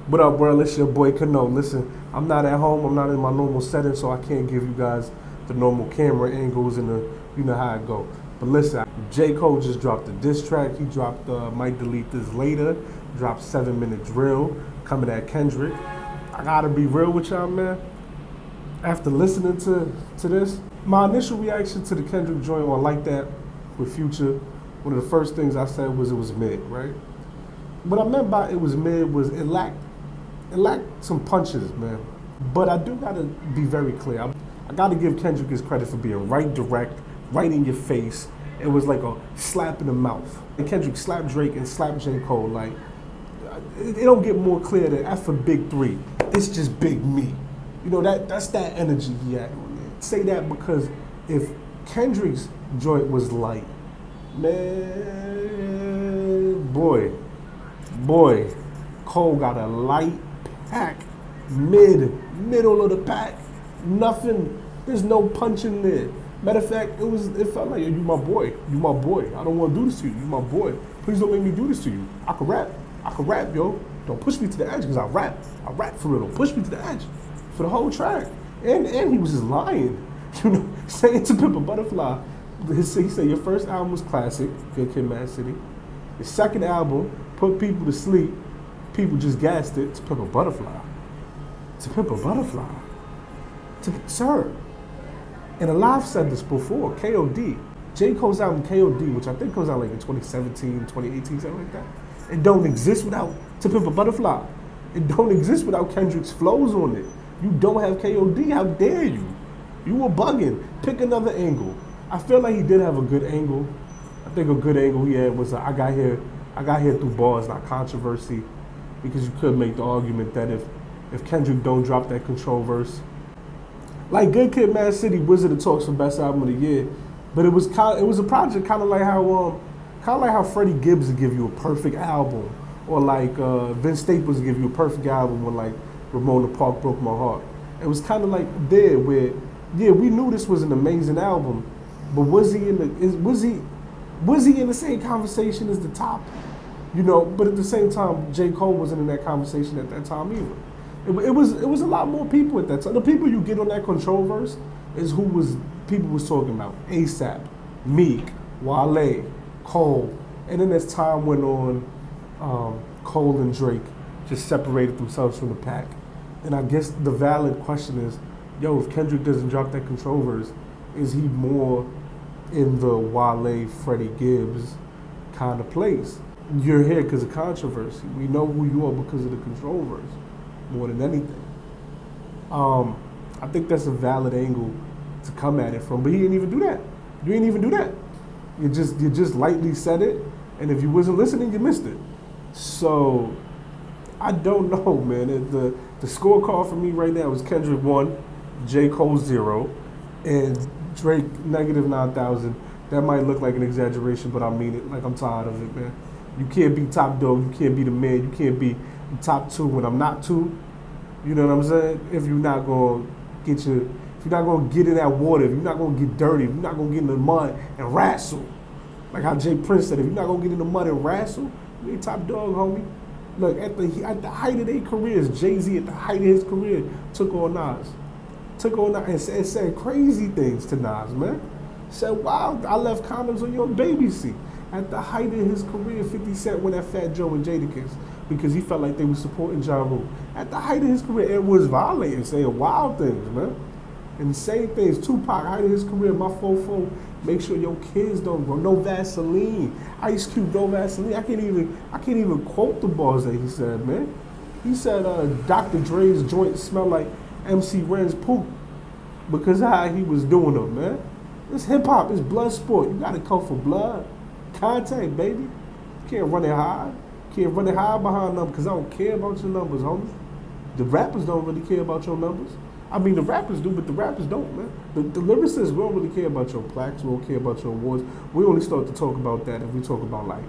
What up, world? It's your boy Kanoe. Listen, I'm not at home. I'm not in my normal setting, so I can't give you guys the normal camera angles and the, you know how it go. But listen, J. Cole just dropped a diss track. He dropped Might Delete This Later. Dropped 7 Minute Drill coming at Kendrick. I gotta be real with y'all, man. After listening to this, my initial reaction to the Kendrick joint on Like That with Future, one of the first things I said was it was mid, right? What I meant by it was mid was it lacked some punches, man. But I do gotta be very clear. I gotta give Kendrick his credit for being right direct, right in your face. It was like a slap in the mouth. And Kendrick slapped Drake and slapped J. Cole. Like, it don't get more clear than after Big Three, it's just Big Me. You know, that's that energy he had on there. Say that because if Kendrick's joint was light, man, boy, Cole got a light pack, middle of the pack, nothing. There's no punch in there. Matter of fact, it felt like, yo, you my boy. I don't want to do this to you. You my boy. Please don't make me do this to you. I can rap, yo. Don't push me to the edge because I rap for real. Don't push me to the edge for the whole track. And he was just lying, you know, saying to Pimp a Butterfly. He said your first album was classic, Good Kid, Mad City. Your second album put people to sleep. People just gassed it. To Pimp a Butterfly. Sir. And Alive said this before, KOD. J. Cole's album KOD, which I think comes out like in 2017, 2018, something like that. It don't exist without To Pimp a Butterfly. It don't exist without Kendrick's flows on it. You don't have KOD, how dare you? You were bugging. Pick another angle. I feel like he did have a good angle. I think a good angle he had was I got here through bars, not controversy. Because you could make the argument that if Kendrick don't drop that Control verse, like Good Kid, Mad City, Wizard of Talks for Best Album of the Year, but it was a project kind of like how Freddie Gibbs would give you a perfect album, or like Vince Staples would give you a perfect album when like Ramona Park Broke My Heart. It was kind of like there where, yeah, we knew this was an amazing album, but was he in the same conversation as the top? You know, but at the same time, J. Cole wasn't in that conversation at that time either. It was a lot more people at that time. The people you get on that Control verse is people was talking about. ASAP, Meek, Wale, Cole. And then as time went on, Cole and Drake just separated themselves from the pack. And I guess the valid question is, yo, if Kendrick doesn't drop that Control verse, is he more in the Wale, Freddie Gibbs kind of place? You're here because of controversy. We know who you are because of the Control verse, more than anything. I think that's a valid angle to come at it from, but he didn't even do that. You didn't even do that. You just lightly said it, and if you wasn't listening, you missed it. So I don't know, man. The scorecard for me right now is Kendrick 1, J. Cole 0, and Drake -9,000. That might look like an exaggeration, but I mean it. Like, I'm tired of it, man. You can't be top dog. You can't be the man. You can't be top two when I'm not two. You know what I'm saying? If you're not gonna get in that water, if you're not gonna get dirty, if you're not gonna get in the mud and wrestle, like how Jay Prince said, if you're not gonna get in the mud and wrestle, you ain't top dog, homie. Look, at the height of their careers, Jay-Z at the height of his career took on Nas and said crazy things to Nas, man. Said, wow, I left condoms on your baby seat. At the height of his career, 50 Cent went at Fat Joe and Jadakiss because he felt like they were supporting Ja Rule. At the height of his career, it was violating, saying wild things, man. And same things, Tupac, height of his career, my fofo, make sure your kids don't grow. No Vaseline. Ice Cube, no Vaseline. I can't even quote the bars that he said, man. He said Dr. Dre's joint smelled like MC Ren's poop because of how he was doing them, man. It's hip hop, it's blood sport. You gotta come for blood. Contact, baby. You can't run it high. Can't run it high behind numbers because I don't care about your numbers, homie. The rappers don't really care about your numbers. I mean, the rappers do, but the rappers don't, man. The lyricists, we don't really care about your plaques. We don't care about your awards. We only start to talk about that if we talk about, like,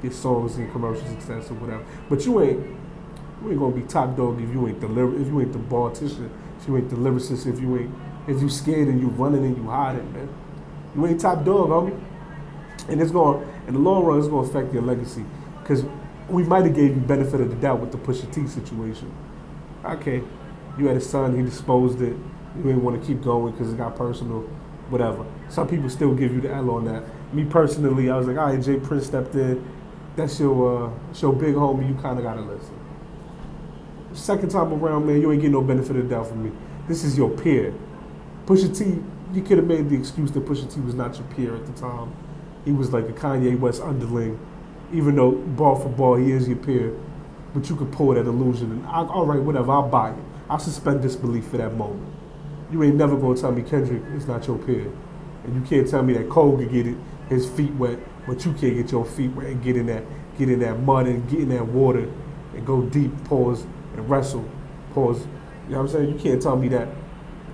your songs and commercial success or whatever. But you ain't gonna be top dog if you ain't the bartician, if you ain't the lyricist, if you scared and you running and you hiding, man. You ain't top dog, homie. And it's going, in the long run, it's going to affect your legacy. Because we might have gave you benefit of the doubt with the Pusha T situation. Okay, you had a son, he disposed it. You didn't want to keep going because it got personal, whatever. Some people still give you the L on that. Me personally, I was like, all right, Jay Prince stepped in. That's your big homie. You kind of got to listen. Second time around, man, you ain't getting no benefit of the doubt from me. This is your peer. Pusha T, you could have made the excuse that Pusha T was not your peer at the time. He was like a Kanye West underling. Even though ball for ball, he is your peer. But you could pull that illusion. And all right, whatever, I'll buy it. I'll suspend disbelief for that moment. You ain't never going to tell me Kendrick is not your peer. And you can't tell me that Cole could get his feet wet, but you can't get your feet wet and get in that mud and get in that water and go deep, pause, and wrestle, pause. You know what I'm saying? You can't tell me that.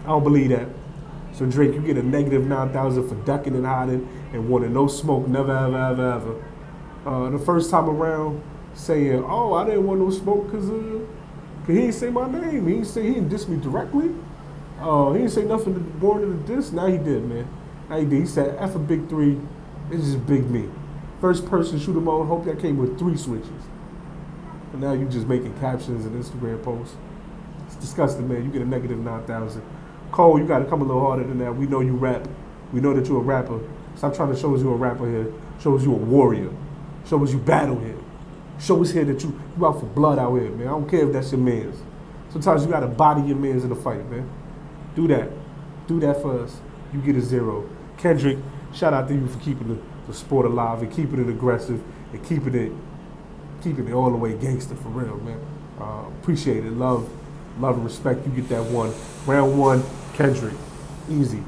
I don't believe that. So Drake, you get a negative 9,000 for ducking and hiding and wanting no smoke, never, ever, ever, ever. The first time around, saying, oh, I didn't want no smoke because he didn't say my name. He didn't diss me directly. He didn't say nothing born to the diss. Now he did, man. Now he did. He said, F a big three, it's just big me. First person shoot 'em on, hope that came with 3 switches. And now you just making captions and Instagram posts. It's disgusting, man. You get a negative 9,000. Cole, you got to come a little harder than that. We know you rap. We know that you're a rapper. Stop trying to show us you're a rapper here. Show us you a warrior. Show us you battle here. Show us here that you out for blood out here, man. I don't care if that's your mans. Sometimes you got to body your mans in a fight, man. Do that. Do that for us. You get a 0. Kendrick, shout out to you for keeping the sport alive and keeping it aggressive and keeping it all the way gangster for real, man. Appreciate it. Love and respect. You get that 1. Round 1, Kendrick. Easy.